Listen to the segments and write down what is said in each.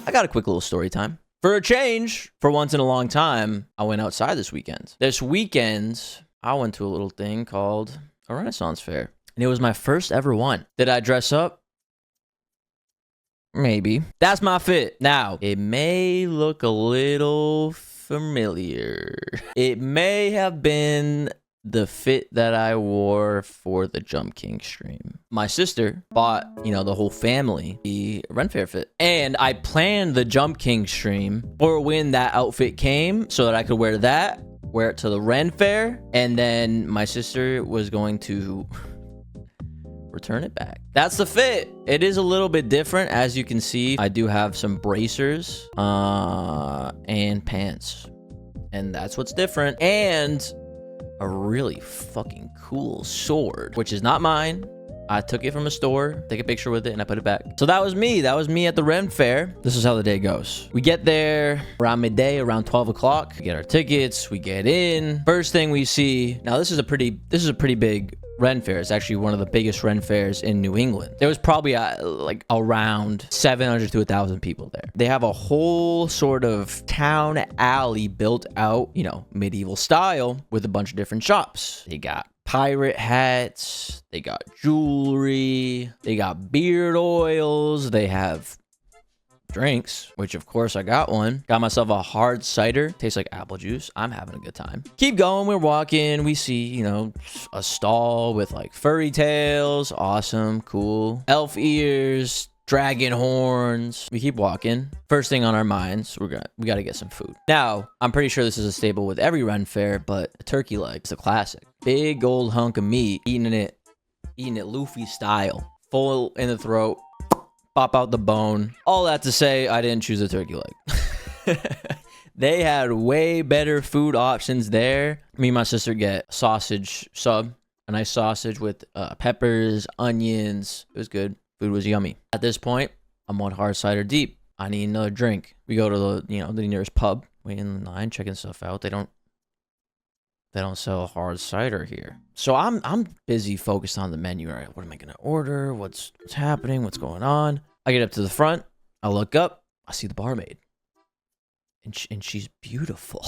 I got a quick little story time. For a change, for once in a long time, I went outside this weekend. This weekend, I went to a little thing called a Renaissance Fair. And it was my first ever one. Did I dress up? Maybe. That's my fit. Now, it may look a little familiar. It may have been the fit that I wore for the Jump King stream. My sister bought, the whole family the Ren Fair fit. And I planned the Jump King stream for when that outfit came so that I could wear it to the Ren Fair. And then my sister was going to return it back. That's the fit. It is a little bit different. As you can see, I do have some bracers and pants. And that's what's different. And a really fucking cool sword, which is not mine. I took it from a store, take a picture with it, and I put it back. So that was me. That was me at the Ren Fair. This is how the day goes. We get there around midday, around 12 o'clock. We get our tickets. We get in. First thing we see. Now, this is a pretty big Ren Fair. It's actually one of the biggest Ren Fairs in New England. There was probably like around 700 to 1,000 people there. They have a whole sort of town alley built out, medieval style with a bunch of different shops. They got pirate hats, they got jewelry, they got beard oils, they have drinks, which of course I got one. Got myself a hard cider. Tastes like apple juice. I'm having a good time. Keep going. We're walking. We see, a stall with like furry tails. Awesome. Cool. Elf ears. Dragon horns. We keep walking. First thing on our minds, we got to get some food. Now, I'm pretty sure this is a staple with every Ren Fair, but a turkey leg is a classic. Big old hunk of meat. Eating it Luffy style. Full in the throat. Pop out the bone. All that to say, I didn't choose a turkey leg. They had way better food options there. Me and my sister get sausage sub. A nice sausage with peppers, onions. It was good. Food was yummy. At this point, I'm one hard cider deep. I need another drink. We go to the nearest pub. Wait in line, checking stuff out. They don't sell hard cider here. So I'm busy focused on the menu. Right? What am I gonna order? What's happening? What's going on? I get up to the front. I look up. I see the barmaid. And she's beautiful.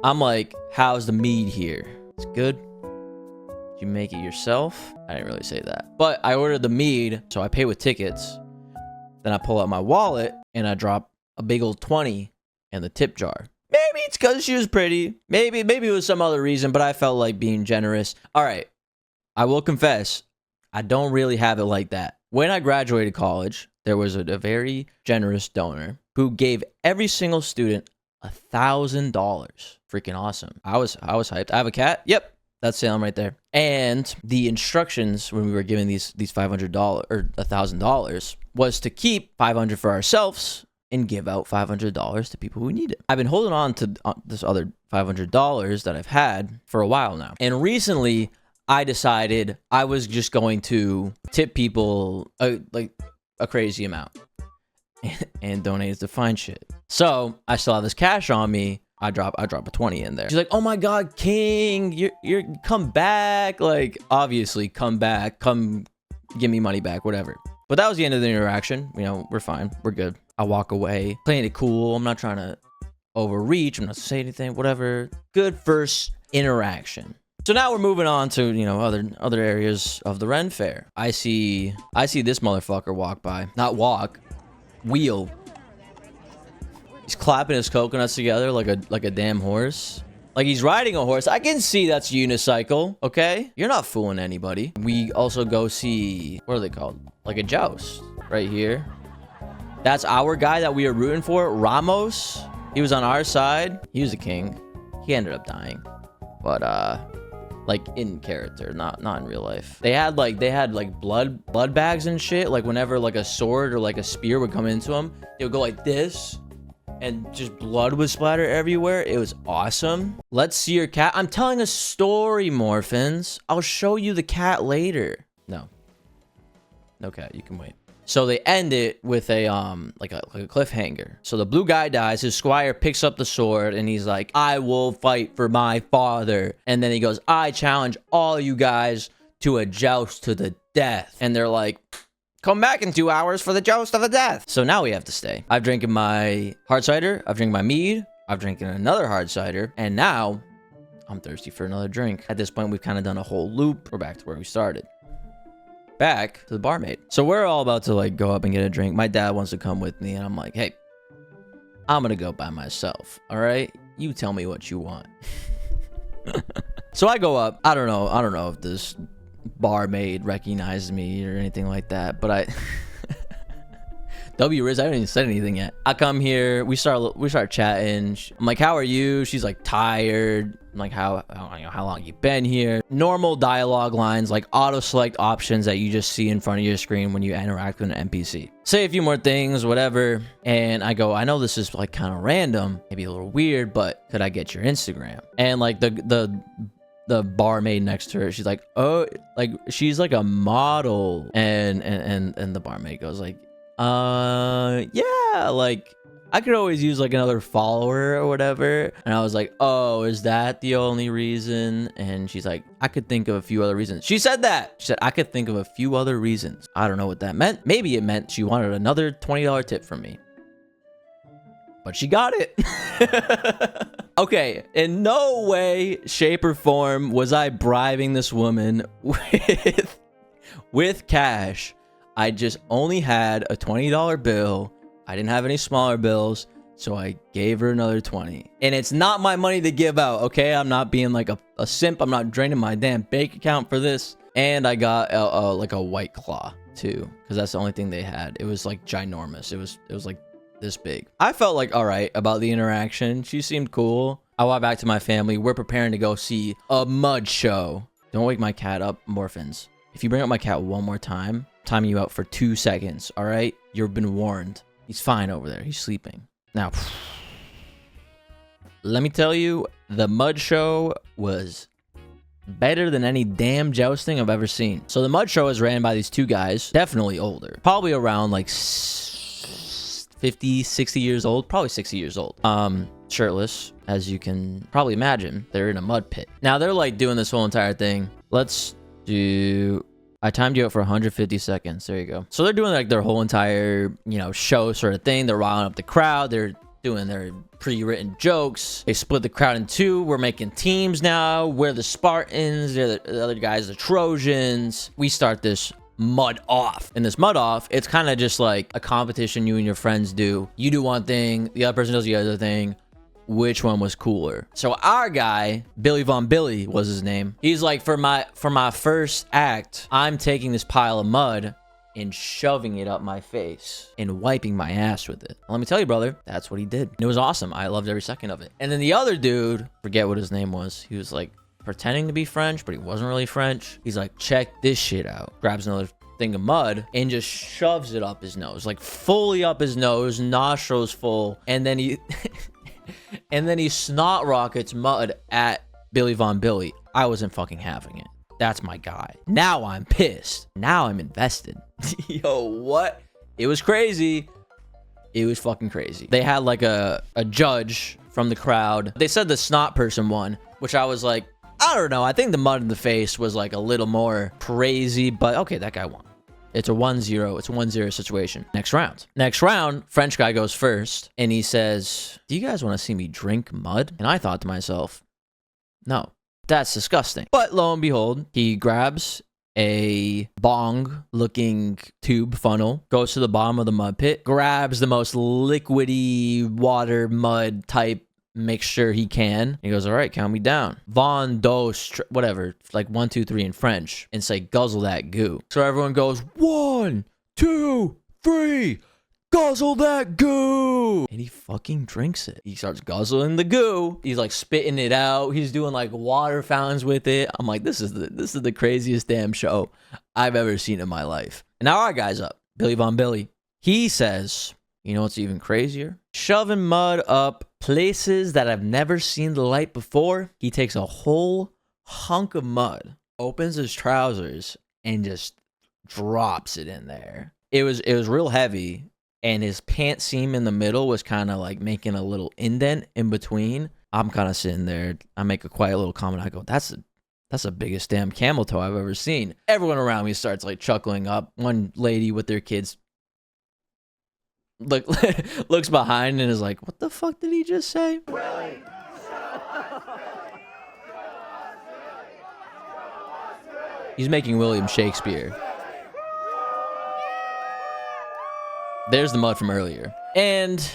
I'm like, how's the mead here? It's good. Did you make it yourself? I didn't really say that. But I ordered the mead, so I pay with tickets. Then I pull out my wallet and I drop a big old 20 in the tip jar. Maybe it's because she was pretty. Maybe it was some other reason, but I felt like being generous. All right. I will confess, I don't really have it like that. When I graduated college, there was a very generous donor who gave every single student $1,000. Freaking awesome. I was hyped. I have a cat. Yep. That's Salem right there. And the instructions when we were given these $500 or $1,000 was to keep $500 for ourselves and give out $500 to people who need it. I've been holding on to this other $500 that I've had for a while now. And recently, I decided I was just going to tip people like a crazy amount and donate it to find shit. So I still have this cash on me. I drop a 20 in there. She's like, "Oh my God, King, you're come back. Like, obviously come back, come give me money back, whatever." But that was the end of the interaction. We're fine. We're good. I walk away, playing it cool. I'm not trying to overreach. I'm not saying anything, whatever. Good first interaction. So now we're moving on to, other areas of the Ren Fair. I see this motherfucker walk by. Not walk, wheel. He's clapping his coconuts together like a damn horse. Like he's riding a horse. I can see that's unicycle, okay? You're not fooling anybody. We also go see, what are they called? Like a joust right here. That's our guy that we were rooting for, Ramos. He was on our side. He was a king. He ended up dying. But, like in character, not in real life. They had like blood bags and shit. Like whenever like a sword or like a spear would come into him, they would go like this. And just blood would splatter everywhere. It was awesome. Let's see your cat. I'm telling a story, Morphins. I'll show you the cat later. No cat, you can wait. So they end it with a like a cliffhanger. So the blue guy dies. His squire picks up the sword and he's like, "I will fight for my father." And then he goes, "I challenge all you guys to a joust to the death." And they're like, Come back in 2 hours for the joust of the death. So now we have to stay. I've drinking my hard cider. I've drinking my mead. I've drinking another hard cider. And now I'm thirsty for another drink. At this point, we've kind of done a whole loop. We're back to where we started. Back to the barmaid. So we're all about to like go up and get a drink. My dad wants to come with me. And I'm like, hey, I'm going to go by myself. All right. You tell me what you want. So I go up. I don't know if this barmaid recognizes me or anything like that, but I Riz, I haven't even said anything yet. I come here, we start chatting. I'm like, how are you? She's like, tired. I'm like, how long you been here? Normal dialogue lines, like auto select options that you just see in front of your screen when you interact with an NPC. Say a few more things, whatever. And I go, I know this is like kind of random, maybe a little weird, but could I get your Instagram? And like the barmaid next to her, she's like, oh, like she's like a model. And the barmaid goes like, yeah, like I could always use like another follower or whatever. And I was like, oh, is that the only reason? And she's like, I could think of a few other reasons. She said that. She said, I could think of a few other reasons. I don't know what that meant. Maybe it meant she wanted another $20 tip from me. But she got it. Okay, in no way, shape, or form was I bribing this woman with cash. I just only had a $20 bill. I didn't have any smaller bills, so I gave her another 20. And it's not my money to give out, okay? I'm not being like a simp. I'm not draining my damn bank account for this. And I got like a White Claw too, because that's the only thing they had. It was like ginormous. It was like this big. I felt like all right about the interaction. She seemed cool. I went back to my family. We're preparing to go see a mud show. Don't wake my cat up, Morphins. If you bring up my cat one more time, time you out for 2 seconds, all right? You've been warned. He's fine over there. He's sleeping. Now, let me tell you, the mud show was better than any damn jousting I've ever seen. So the mud show is ran by these two guys, definitely older, probably around like 50, 60 years old, probably 60 years old. Shirtless, as you can probably imagine. They're in a mud pit. Now they're like doing this whole entire thing. Let's do... I timed you out for 150 seconds. There you go. So they're doing like their whole entire, show sort of thing. They're riling up the crowd. They're doing their pre-written jokes. They split the crowd in two. We're making teams now. We're the Spartans. They're the other guys, the Trojans. We start this mud off. In this mud off, it's kind of just like a competition you and your friends do. You do one thing, the other person does the other thing. Which one was cooler? So our guy, Billy Von Billy was his name. He's like, for my first act, I'm taking this pile of mud and shoving it up my face and wiping my ass with it. Let me tell you, brother, that's what he did. It was awesome. I loved every second of it. And then the other dude, forget what his name was. He was like pretending to be French, but he wasn't really French. He's like, check this shit out. Grabs another thing of mud and just shoves it up his nose, like fully up his nose, nostrils full. And then he... and then he snot rockets mud at Billy Von Billy. I wasn't fucking having it. That's my guy. Now I'm pissed. Now I'm invested. Yo, what? It was crazy. It was fucking crazy. They had like a judge from the crowd. They said the snot person won, which I was like, I don't know. I think the mud in the face was like a little more crazy, but okay, that guy won. It's a 1-0. It's a 1-0 situation. Next round, French guy goes first, and he says, do you guys want to see me drink mud? And I thought to myself, no, that's disgusting. But lo and behold, he grabs a bong-looking tube funnel, goes to the bottom of the mud pit, grabs the most liquidy water mud type mixture he can. He goes, all right, count me down. Von, dos, whatever, like 1, 2, 3 in French, and say, guzzle that goo. So everyone goes, 1, 2, 3, guzzle that goo. And he fucking drinks it. He starts guzzling the goo. He's like spitting it out. He's doing like water fountains with it. I'm like, this is the craziest damn show I've ever seen in my life. And now our guy's up, Billy Von Billy. He says, you know what's even crazier? Shoving mud up places that I've never seen the light before. He takes a whole hunk of mud, opens his trousers, and just drops it in there. It was real heavy, and his pant seam in the middle was kind of like making a little indent in between. I'm kind of sitting there. I make a quiet little comment. I go, that's That's the biggest damn camel toe I've ever seen. Everyone around me starts like chuckling up. One lady with their kids looks behind and is like, what the fuck did he just say? Willie. He's making William Shakespeare. There's the mud from earlier. And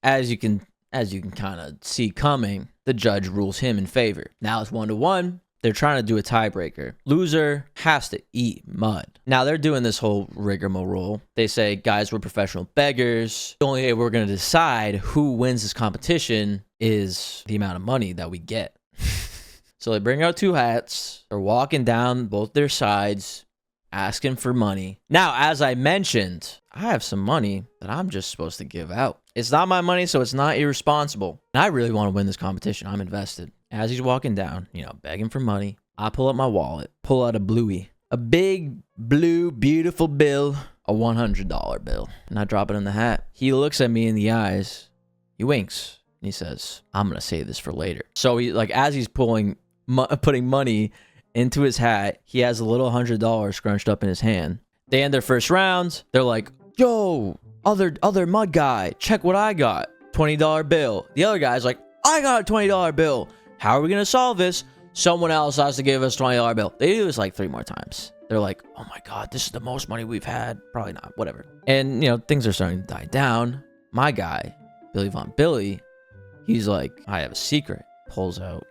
as you can kind of see coming, the judge rules him in favor. Now it's 1-1. They're trying to do a tiebreaker. Loser has to eat mud. Now they're doing this whole rigmarole. They say, guys, we're professional beggars. The only way we're going to decide who wins this competition is the amount of money that we get. So they bring out 2 hats. They're walking down both their sides, asking for money. Now, as I mentioned, I have some money that I'm just supposed to give out. It's not my money, so it's not irresponsible. And I really want to win this competition. I'm invested. As he's walking down, begging for money, I pull up my wallet, pull out a bluey, a big, blue, beautiful bill, a $100 bill, and I drop it in the hat. He looks at me in the eyes, he winks, and he says, I'm going to save this for later. So he, as he's putting money into his hat, he has a little $100 scrunched up in his hand. They end their first round. They're like, yo, other mud guy, check what I got. $20 bill. The other guy's like, I got a $20 bill. How are we going to solve this? Someone else has to give us a $20 bill. They do this like 3 more times. They're like, oh my God, this is the most money we've had. Probably not, whatever. And, things are starting to die down. My guy, Billy Von Billy, he's like, I have a secret. Pulls out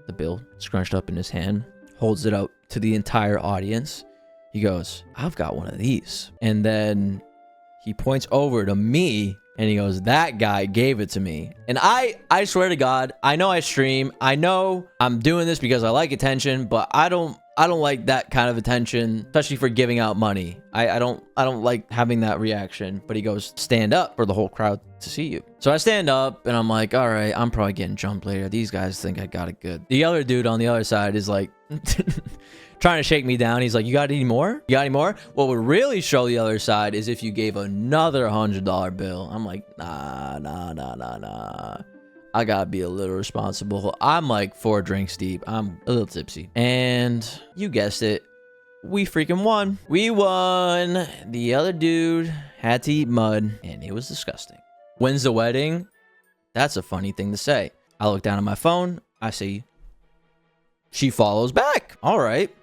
the bill scrunched up in his hand, holds it out to the entire audience. He goes, I've got one of these. And then he points over to me and he goes, that guy gave it to me. And I swear to God, I know I stream. I know I'm doing this because I like attention, but I don't like that kind of attention, especially for giving out money. I don't like having that reaction. But he goes, stand up for the whole crowd to see you. So I stand up and I'm like, all right, I'm probably getting jumped later. These guys think I got it good. The other dude on the other side is like trying to shake me down. He's like, you got any more? You got any more? What would really show the other side is if you gave another $100 bill. I'm like, nah. I gotta be a little responsible. I'm like 4 drinks deep. I'm a little tipsy. And you guessed it. We freaking won. We won. The other dude had to eat mud and it was disgusting. When's the wedding? That's a funny thing to say. I look down at my phone. I see she follows back. All right.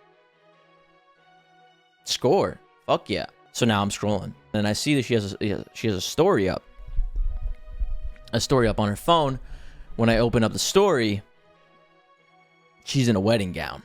Score. Fuck yeah. So now I'm scrolling and I see that she has a story up. A story up on her phone. When I open up the story, she's in a wedding gown.